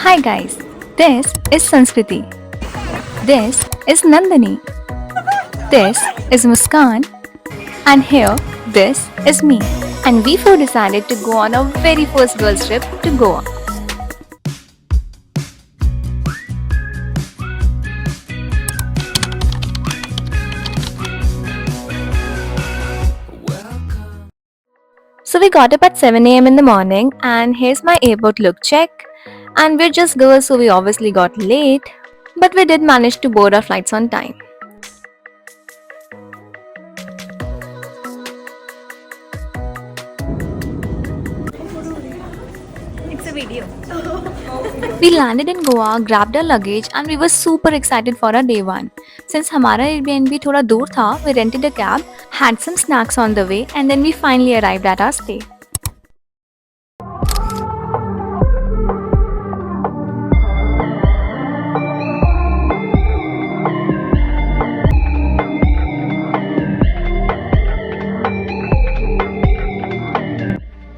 Hi guys, this is Sanskriti. This is Nandini. This is Muskan. And here, this is me. And we four decided to go on our very first girls trip to Goa. So we got up at 7 a.m. in the morning, and here's my airport look check. And we're just girls, so we obviously got late, but we did manage to board our flights on time. It's a video. We landed in Goa, grabbed our luggage, and we were super excited for our day one. Since हमारा Airbnb थोड़ा दूर था, we rented a cab, had some snacks on the way, and then we finally arrived at our stay.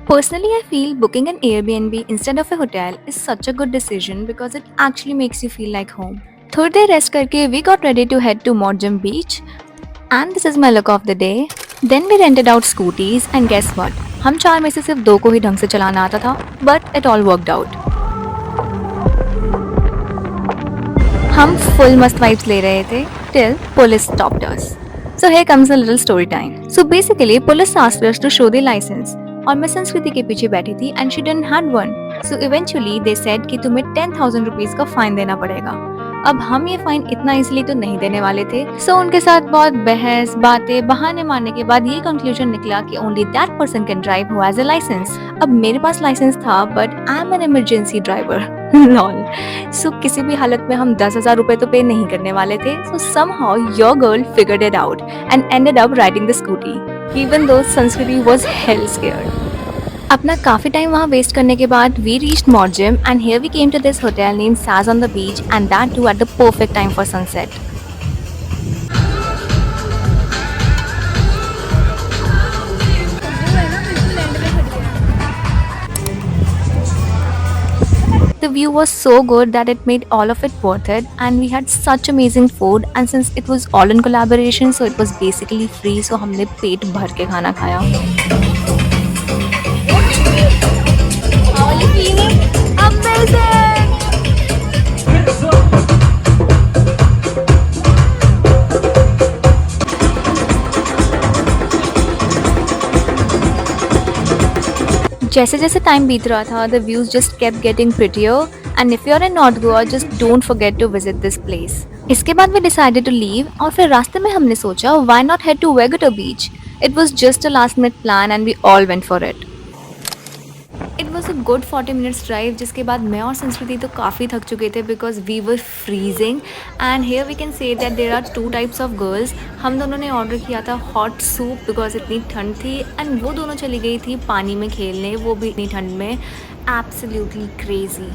Personally, I feel booking an Airbnb instead of a hotel is such a good decision because it actually makes you feel like home. Third day rest करके we got ready to head to Morjam beach, and this is my look of the day. Then we rented out scooties and guess what? हम चार में से सिर्फ दो को ही ढंग से चलाना आता था, but it all worked out. हम full must vibes ले रहे थे till police stopped us. So here comes a little story time. So basically, police asked us to show the license. और मैं संस्कृति के पीछे बैठी थी and she didn't had one. So eventually they said कि तुम्हें 10,000 rupees का फाइन देना पड़ेगा. अब हम ये फाइन इतना इजीली तो नहीं देने वाले थे. So उनके साथ बहुत बहस बातें बहाने मारने के बाद ये कंक्लूजन निकला कि only that person can drive who has a license. अब मेरे पास लाइसेंस था but I am an emergency driver. lol. So किसी भी हालत में हम 10,000 रुपए तो पे नहीं करने वाले थे. So somehow your girl figured it out and ended up riding the scooty. Even though Sanskriti was hell scared. अपना काफी टाइम वहाँ वेस्ट करने के बाद we reached Morjam and here we came to this hotel named Saz on the beach and that too at the perfect time for sunset. The view was so good that it made all of it worth it and we had such amazing food and since it was all in collaboration so it was basically free so हमने पेट भर के खाना खाया. How are you feeling? Amazing! जैसे जैसे time बीत रहा था the views just kept getting prettier and if you're in North Goa just don't forget to visit this place. इसके बाद we decided to leave और फिर रास्ते में हमने सोचा why not head to Veguta beach. It was just a last minute plan and we all went for it. It was a good 40 minutes drive जिसके बाद मैं और संस्कृति तो काफ़ी थक चुके थे because we were freezing and here we can say that there are two types of girls. हम दोनों ने ऑर्डर किया था hot soup because इतनी ठंड थी and वो दोनों चली गई थी पानी में खेलने वो भी इतनी ठंड में. Absolutely crazy.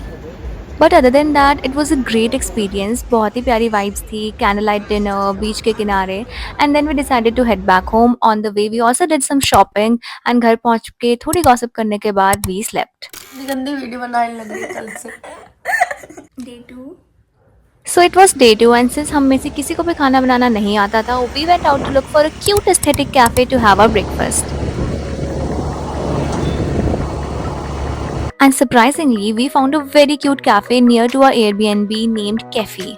But other than that, it was a great experience. बहुत ही प्यारी vibes थी, candlelight dinner, beach के किनारे, and then we decided to head back home. On the way, we also did some shopping, and घर पहुँच के थोड़ी gossip करने के बाद we slept. गंदी वीडियो बनाने लग गई कल से. Day 2. So it was day 2, and since हम में से किसी को भी खाना बनाना नहीं आता था, we went out to look for a cute aesthetic cafe to have our breakfast. And surprisingly, we found a very cute cafe near to our Airbnb named Kefi.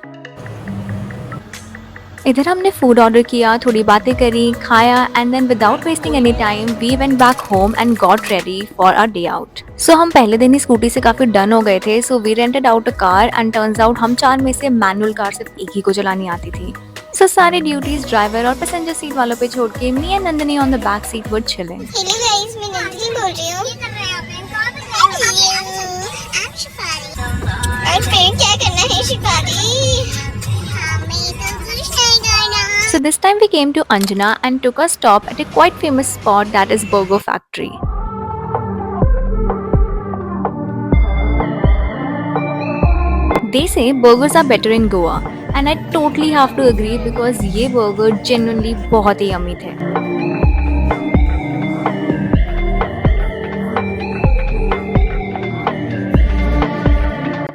इधर हमने फूड ऑर्डर किया, थोड़ी बातें करी, खाया and then without wasting any time, we went back home and got ready for our day out. So हम पहले दिन ही स्कूटी से काफ़ी डन हो गए थे, so we rented out a car and turns out हम चार में से मैनुअल कार सिर्फ एक ही को चलानी आती थी. So सारी ड्यूटीज ड्राइवर और पैसेंजर सीट वालों पे छोड़ के me and Nandini on the back seat were chilling. Hello guys, मैं नंदिनी बोल रही हूँ. और फिर क्या करना है शिकारी? हमें तो कुछ नहीं करना. So this time we came to Anjana and took a stop at a quite famous spot that is Burger Factory. They say burgers are better in Goa and I totally have to agree because ये burger genuinely बहुत ही yummy थे.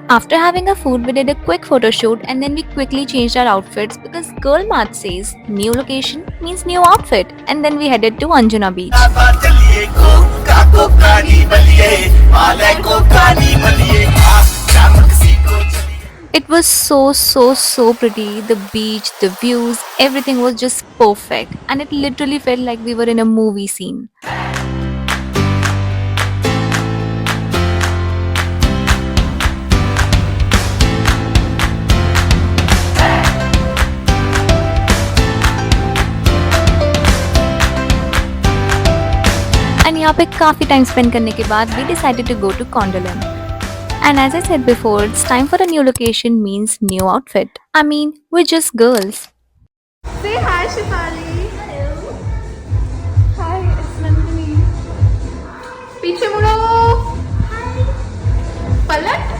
After having our food, we did a quick photo shoot and then we quickly changed our outfits because girl math says new location means new outfit, and then we headed to Anjuna Beach. चलिए Coca Coca नी बलिए माले Coca नी बलिए शाम किसी को चलिए It was so pretty. The beach, the views, everything was just perfect, and it literally felt like we were in a movie scene. And यहाँ पे काफी time spend करने के बाद we decided to go to Gondolin. And as I said before, it's time for a new location means new outfit. I mean, we're just girls. Say hi, Shifali. Hello. Hi, it's Nandini. पीछे मुड़ो. पलट.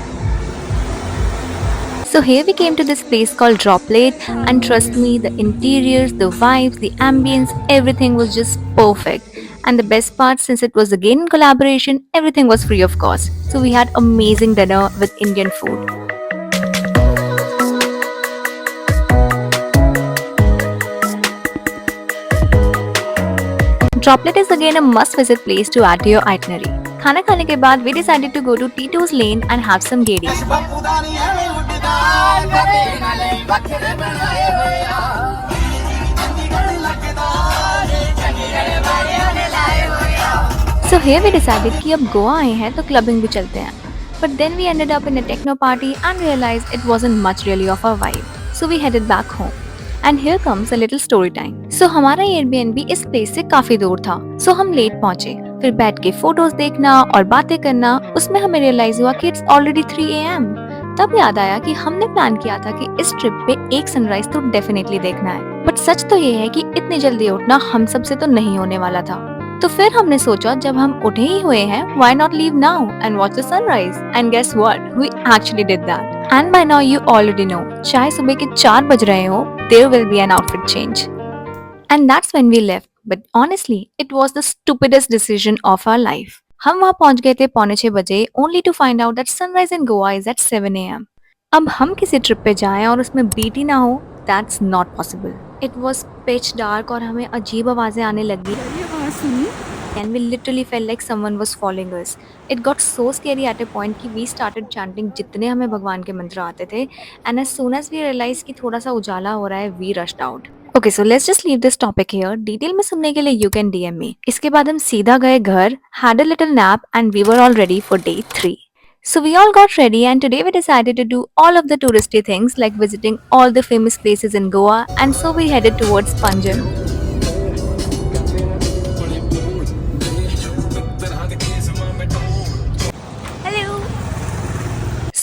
So here we came to this place called Droplet, and trust me, the interiors, the vibes, the ambience, everything was just perfect. And the best part, since it was again in collaboration, everything was free of cost. So we had amazing dinner with Indian food. Droplet is again a must-visit place to add to your itinerary. खाना खाने के बाद we decided to go to Tito's Lane and have some gedi. बापूदानी है उड़दा कदे नाले वखरे बनाए होया चंडीगढ़ लगदा रे चंडीगढ़ वालियां ने लाए होया So here we decided कि अब गोवा आए हैं तो क्लबिंग भी चलते हैं. But then we ended up in a techno party and realized it wasn't much really of our vibe. So we headed back home. And here comes a little story time. So हमारा Airbnb इस place से काफी दूर था. So हम late पहुंचे. फिर बैठ के फोटोज देखना और बातें करना, उसमें हमें रियलाइज हुआ कि इट्स ऑलरेडी 3 AM. तब याद आया कि हमने प्लान किया था कि इस ट्रिप पे एक सनराइज तो डेफिनेटली देखना है. बट सच तो ये है कि इतनी जल्दी उठना हम सब से तो नहीं होने वाला था. तो फिर हमने सोचा जब हम उठे ही हुए हैं, why not leave now and watch the sunrise? And guess what? We actually did that. And by now you already know, चाहे सुबह के 4 बज रहे हो, there will be an outfit change. And that's when we left. But honestly, it was the stupidest decision of our life. हम वहाँ पहुँच गए थे 5:45 बजे, only to find out that sunrise in Goa is at 7 AM. अब हम किसी trip पे जाएं और उसमें बीट ही ना हो, that's not possible. It was pitch dark और हमें अजीब आवाजें आने लगी. And we literally felt like someone was following us. It got so scary at a point कि we started chanting जितने हमें भगवान के मंत्र आते थे. And as soon as we realized कि थोड़ा सा उजाला हो रहा है, we rushed out. Okay, so let's just leave this topic here. Detail में सुनने के लिए you can DM me. इसके बाद हम सीधा गए घर, had a little nap, and we were all ready for day 3. So we all got ready, and today we decided to do all of the touristy things like visiting all the famous places in Goa, and so we headed towards Panjim.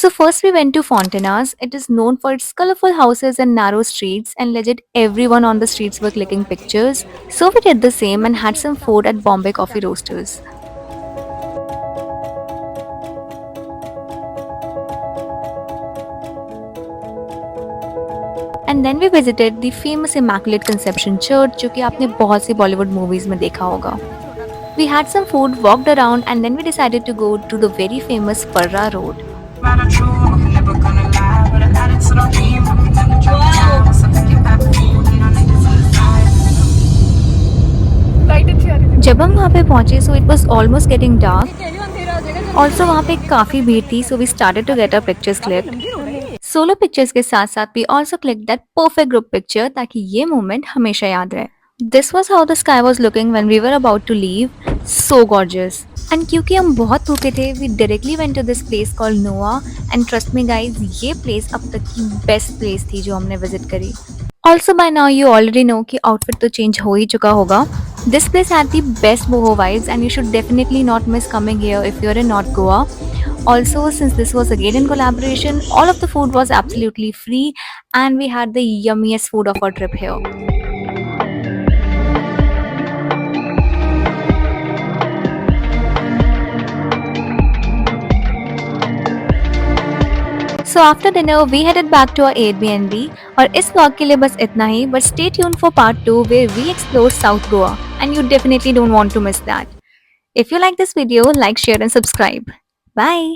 So first we went to Fontana's. It is known for its colorful houses and narrow streets, and legit everyone on the streets were clicking pictures. So we did the same and had some food at Bombay Coffee Roasters. And then we visited the famous Immaculate Conception Church, जो कि आपने बहुत सी Bollywood movies में देखा होगा. We had some food, walked around, and then we decided to go to the very famous Parra Road. Matter true, I'm never gonna lie, but I got it so don't dream. I'm gonna drop down, so take it back food, and I need to decide. जब हम वहाँ पे पहुँचे, so it was almost getting dark. Also वहाँ पे काफी भीड़ थी, so we started to get our pictures clicked. Solo pictures के साथ साथ we also clicked that perfect group picture ताकि ये moment हमेशा याद रहे. This was how the sky was looking when we were about to leave. So gorgeous. And क्योंकि हम बहुत भूखे थे, we directly went to this place called Noah, and trust me guys, ये place अब तक की best place थी जो हमने visit करी. Also by now you already know कि outfit तो change हो ही चुका होगा. This place had the best boho vibes, and you should definitely not miss coming here if you're in North Goa. Also, since this was again in collaboration, all of the food was absolutely free, and we had the yummiest food of our trip here. So after dinner, we headed back to our Airbnb. और इस vlog के लिए बस इतना ही. But stay tuned for part 2 where we explore South Goa, and you definitely don't want to miss that. If you like this video, like, share, and subscribe. Bye.